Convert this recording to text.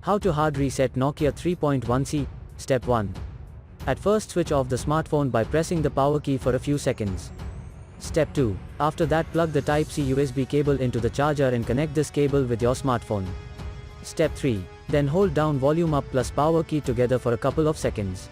How to hard reset Nokia 3.1C. Step 1. At first switch off the smartphone by pressing the power key for a few seconds. Step 2. After that, plug the Type-C USB cable into the charger and connect this cable with your smartphone. Step 3. Then hold down volume up plus power key together for a couple of seconds.